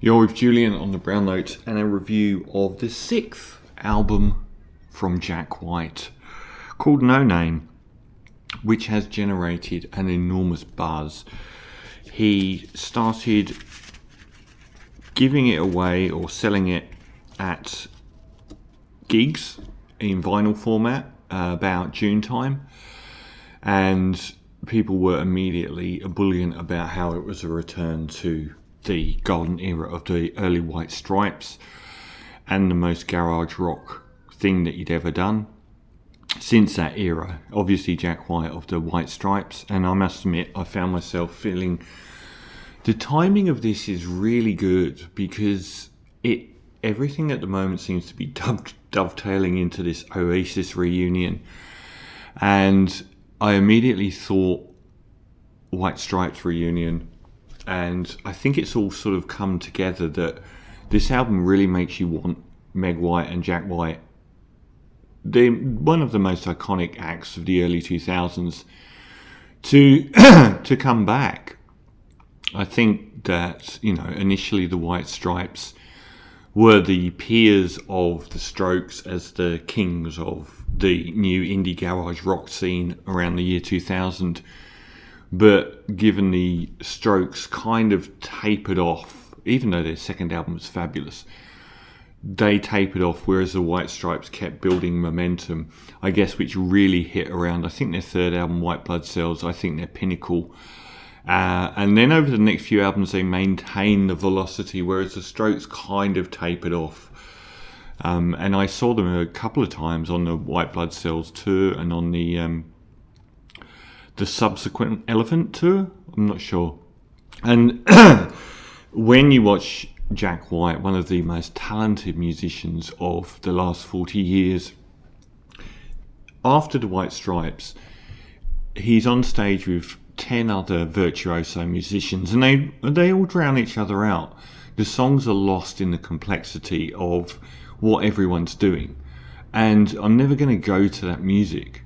You're with Julian on the Brown Note and a review of the 6th album from Jack White called No Name, which has generated an enormous buzz. He started giving it away or selling it at gigs in vinyl format about June time, and people were immediately ebullient about how it was a return to the golden era of the early White Stripes and the most garage rock thing that he'd ever done since that era. Obviously Jack White of the White Stripes, and I must admit I found myself feeling the timing of this is really good because everything at the moment seems to be dovetailing into this Oasis reunion, and I immediately thought White Stripes reunion. And I think it's all sort of come together that this album really makes you want Meg White and Jack White, one of the most iconic acts of the early 2000s, to come back. I think that, initially the White Stripes were the peers of the Strokes as the kings of the new indie garage rock scene around the year 2000. But given the Strokes kind of tapered off, even though their second album was fabulous, they tapered off, whereas the White Stripes kept building momentum, I guess, which really hit around, I think, their third album, White Blood Cells, I think their pinnacle. And then over the next few albums, they maintained the velocity, whereas the Strokes kind of tapered off. And I saw them a couple of times on the White Blood Cells tour and on the subsequent Elephant tour, I'm not sure. And when you watch Jack White, one of the most talented musicians of the last 40 years, after the White Stripes, he's on stage with 10 other virtuoso musicians, and they all drown each other out. The songs are lost in the complexity of what everyone's doing, and I'm never going to go to that music.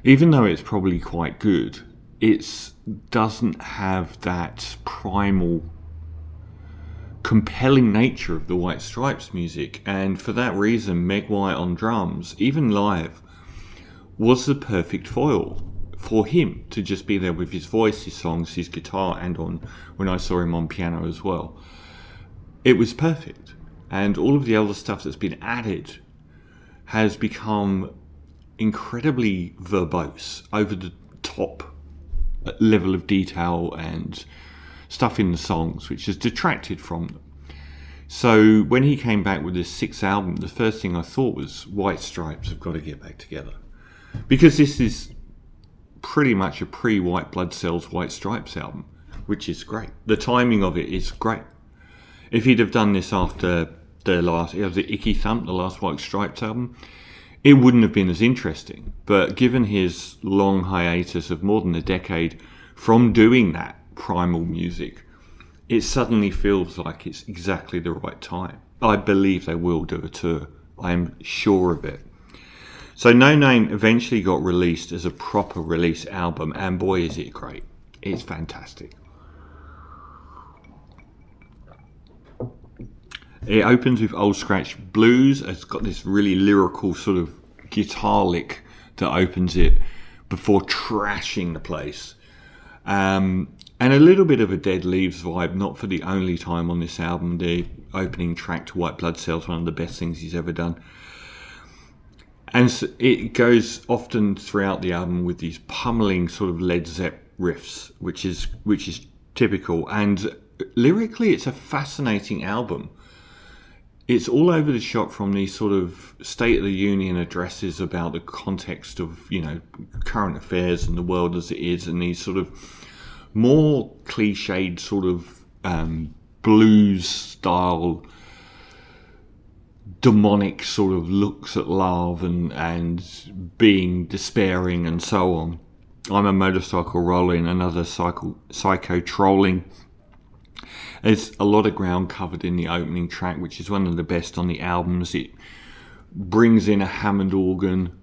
Even though it's probably quite good, it doesn't have that primal, compelling nature of the White Stripes music. And for that reason, Meg White on drums, even live, was the perfect foil for him to just be there with his voice, his songs, his guitar, and when I saw him on piano as well. It was perfect. And all of the other stuff that's been added has become incredibly verbose, over the top level of detail and stuff in the songs, which has detracted from them. So when he came back with this 6th album, the first thing I thought was White Stripes have got to get back together, because this is pretty much a pre-White Blood Cells White Stripes album, which is great. The timing of it is great. If he'd have done this after the Icky Thump, the last White Stripes album, it wouldn't have been as interesting. But given his long hiatus of more than a decade from doing that primal music, it suddenly feels like it's exactly the right time. I believe they will do a tour. I am sure of it. So No Name eventually got released as a proper release album, and boy is it great. It's fantastic. It opens with Old Scratch Blues. It's got this really lyrical sort of guitar lick that opens it before trashing the place. And a little bit of a Dead Leaves vibe, not for the only time on this album. The opening track to White Blood Cells, one of the best things he's ever done. And so it goes often throughout the album with these pummeling sort of Led Zepp riffs, which is typical. And lyrically, it's a fascinating album. It's all over the shop, from these sort of State of the Union addresses about the context of, current affairs and the world as it is, and these sort of more cliched sort of blues style demonic sort of looks at love and being despairing and so on. I'm a motorcycle rolling, another psycho trolling. There's a lot of ground covered in the opening track, which is one of the best on the albums. It brings in a Hammond organ.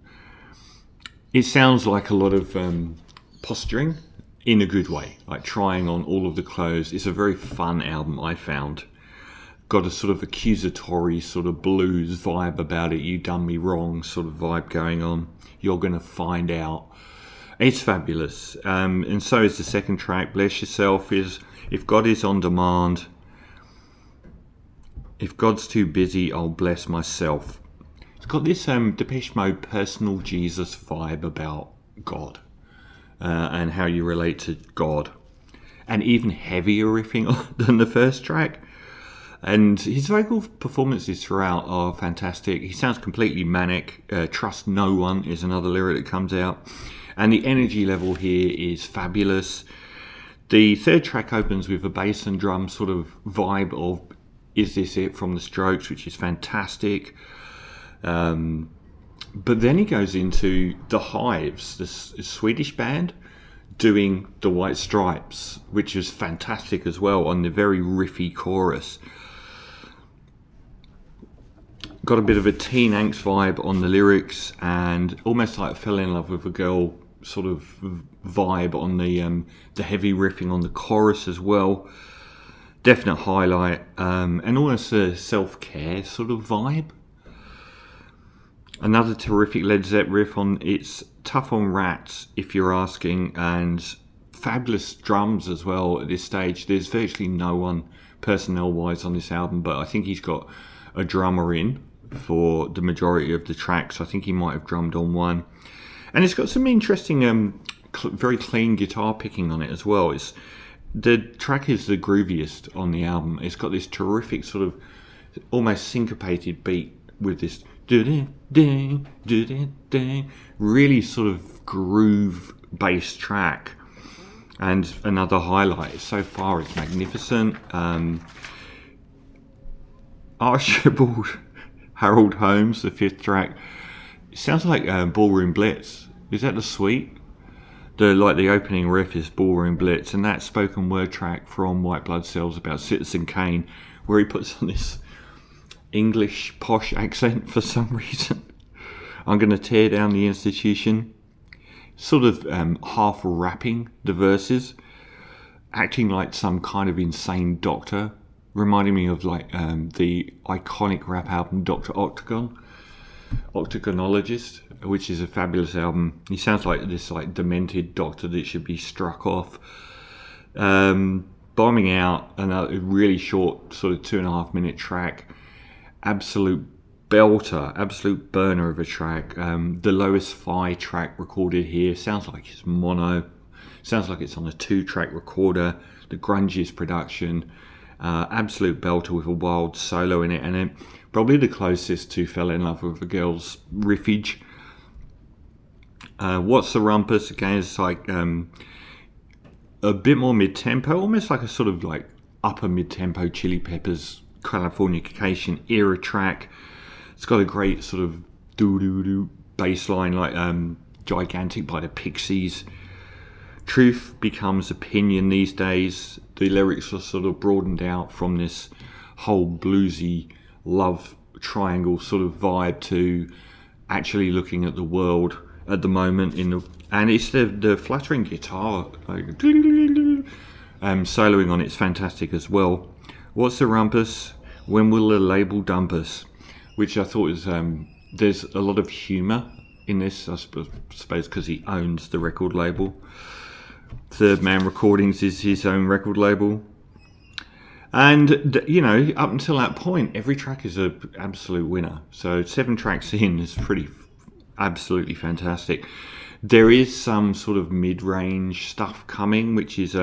It sounds like a lot of posturing in a good way, like trying on all of the clothes. It's a very fun album, I found. got a sort of accusatory sort of blues vibe about it. You done me wrong sort of vibe going on. You're going to find out. It's fabulous. And so is the second track, Bless Yourself, is If God is on demand. If God's too busy, I'll bless myself. It's got this Depeche Mode personal Jesus vibe about God and how you relate to God. And even heavier riffing than the first track. And his vocal performances throughout are fantastic. He sounds completely manic. Trust no one is another lyric that comes out. And the energy level here is fabulous. The third track opens with a bass and drum sort of vibe of Is This It from the Strokes, which is fantastic. But then he goes into The Hives, this Swedish band, doing The White Stripes, which is fantastic as well on the very riffy chorus. Got a bit of a teen angst vibe on the lyrics, and almost like Fell in Love with a Girl sort of vibe on the heavy riffing on the chorus as well. Definite highlight, and almost a self-care sort of vibe. Another terrific Led Zepp riff on It's Tough on Rats, if you're asking, and fabulous drums as well at this stage. There's virtually no one personnel-wise on this album, but I think he's got a drummer in for the majority of the tracks. I think he might have drummed on one. And it's got some interesting, very clean guitar picking on it as well. The track is the grooviest on the album. It's got this terrific sort of almost syncopated beat with this do-ding, do-ding, really sort of groove based track. And another highlight so far is magnificent. Archibald Harold Holmes, the fifth track. It sounds like Ballroom Blitz. Is that the suite? The opening riff is Ballroom Blitz, and that spoken word track from White Blood Cells about Citizen Kane, where he puts on this English posh accent for some reason. I'm going to tear down the institution. Sort of half rapping the verses, acting like some kind of insane doctor, reminding me of the iconic rap album Dr. Octagonologist, which is a fabulous album. He sounds like this demented doctor that should be struck off. Bombing Out, another really short sort of 2.5 minute track. Absolute belter, absolute burner of a track. The lowest fi track recorded here sounds like it's mono. Sounds like it's on a 2-track recorder. The grungiest production. Absolute belter with a wild solo in it, and then probably the closest to Fell in Love with a Girl's riffage. What's the Rumpus? Again, it's like a bit more mid-tempo, almost like a sort of like upper mid-tempo Chili Peppers Californication era track. It's got a great sort of doo-doo-doo bass line like Gigantic by the Pixies. Truth becomes opinion these days. The lyrics are sort of broadened out from this whole bluesy love triangle sort of vibe to actually looking at the world at the moment and it's the fluttering guitar soloing on it's fantastic as well. What's the Rumpus? When will the label dump us? Which I thought was there's a lot of humour in this, I suppose because he owns the record label. Third Man Recordings is his own record label. And, you know, up until that point, every track is an absolute winner. So 7 tracks in is absolutely fantastic. There is some sort of mid-range stuff coming, which is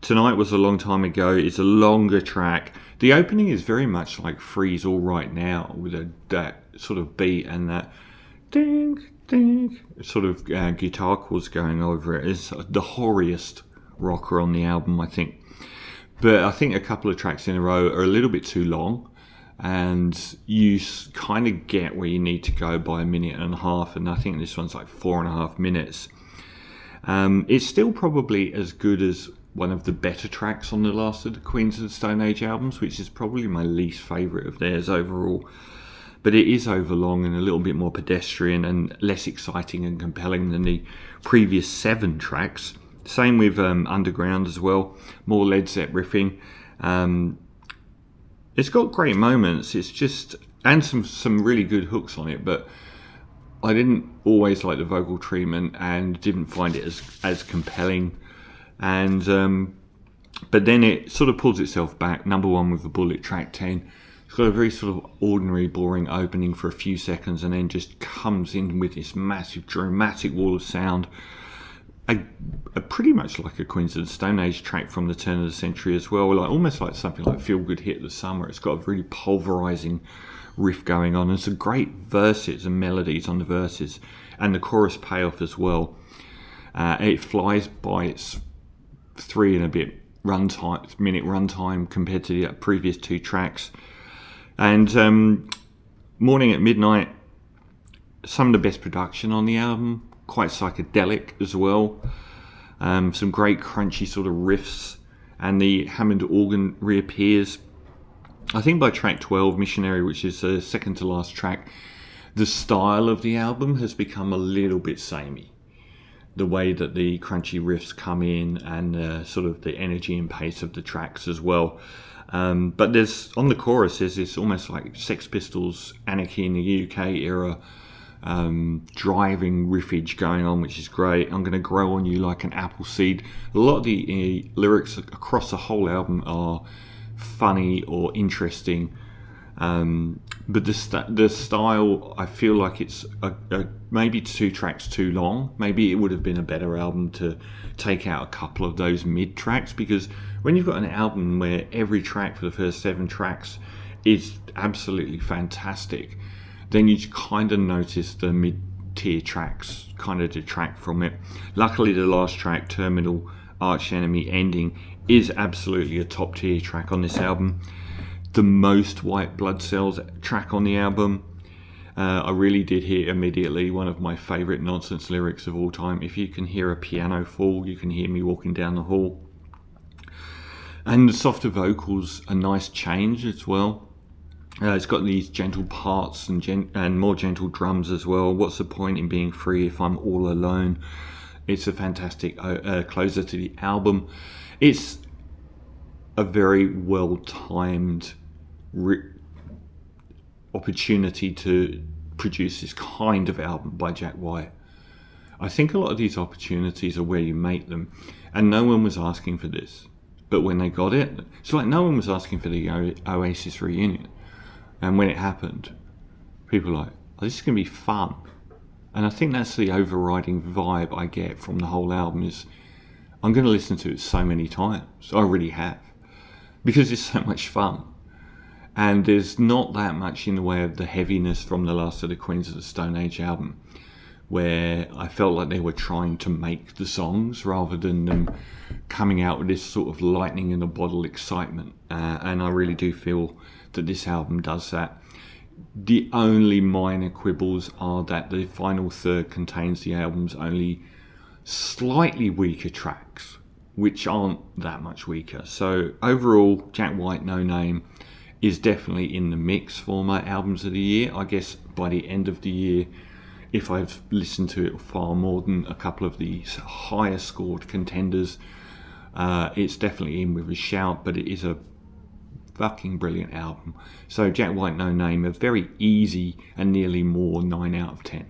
Tonight Was a Long Time Ago. It's a longer track. The opening is very much like Freeze All Right Now, with that sort of beat and that ding, ding, sort of guitar chords going over it. It's the hoariest rocker on the album, I think. But I think a couple of tracks in a row are a little bit too long, and you kind of get where you need to go by 1.5 minutes, and I think this one's like 4.5 minutes. It's still probably as good as one of the better tracks on the last of the Queens of the Stone Age albums, which is probably my least favourite of theirs overall. But it is overlong and a little bit more pedestrian and less exciting and compelling than the previous 7 tracks. Same with Underground as well, more Led Zepp riffing. It's got great moments. It's just, and some really good hooks on it, but I didn't always like the vocal treatment and didn't find it as compelling. And but then it sort of pulls itself back. Number one with the Bullet, track 10. It's got a very sort of ordinary, boring opening for a few seconds, and then just comes in with this massive, dramatic wall of sound. A pretty much like a Queens of the Stone Age track from the turn of the century as well, like almost like something like Feel Good Hit of the Summer. It's got a really pulverizing riff going on, and some great verses and melodies on the verses, and the chorus payoff as well. It flies by its 3 and a bit minute runtime compared to the previous 2 tracks. And Morning at Midnight, some of the best production on the album, quite psychedelic as well. Some great crunchy sort of riffs, and the Hammond organ reappears. I think by track 12, Missionary, which is the second to last track, the style of the album has become a little bit samey. The way that the crunchy riffs come in, and sort of the energy and pace of the tracks as well. But there's, on the chorus, there's this almost like Sex Pistols, Anarchy in the UK era driving riffage going on, which is great. I'm going to grow on you like an apple seed. A lot of the lyrics across the whole album are funny or interesting, but the style, I feel like it's maybe 2 tracks too long. Maybe it would have been a better album to take out a couple of those mid tracks, because when you've got an album where every track for the first 7 tracks is absolutely fantastic, then you kind of notice the mid-tier tracks kind of detract from it. Luckily, the last track, Terminal Arch Enemy Ending, is absolutely a top-tier track on this album. The most White Blood Cells track on the album. I really did hear immediately one of my favourite nonsense lyrics of all time. If you can hear a piano fall, you can hear me walking down the hall. And the softer vocals, a nice change as well. It's got these gentle parts and more gentle drums as well. What's the point in being free if I'm all alone? It's a fantastic closer to the album. It's a very well-timed opportunity to produce this kind of album by Jack White. I think a lot of these opportunities are where you make them, and no one was asking for this. But when they got it, it's like no one was asking for the Oasis reunion. And when it happened, people were like, oh, this is going to be fun. And I think that's the overriding vibe I get from the whole album is I'm going to listen to it so many times. I really have. Because it's so much fun. And there's not that much in the way of the heaviness from the last of the Queens of the Stone Age album, where I felt like they were trying to make the songs rather than them coming out with this sort of lightning in a bottle excitement. And I really do feel that this album does that. The only minor quibbles are that the final third contains the album's only slightly weaker tracks, which aren't that much weaker. So overall, Jack White, No Name, is definitely in the mix for my albums of the year. I guess by the end of the year, if I've listened to it far more than a couple of these higher scored contenders, it's definitely in with a shout, but it is a fucking brilliant album. So Jack White, No Name, a very easy and nearly more 9 out of 10.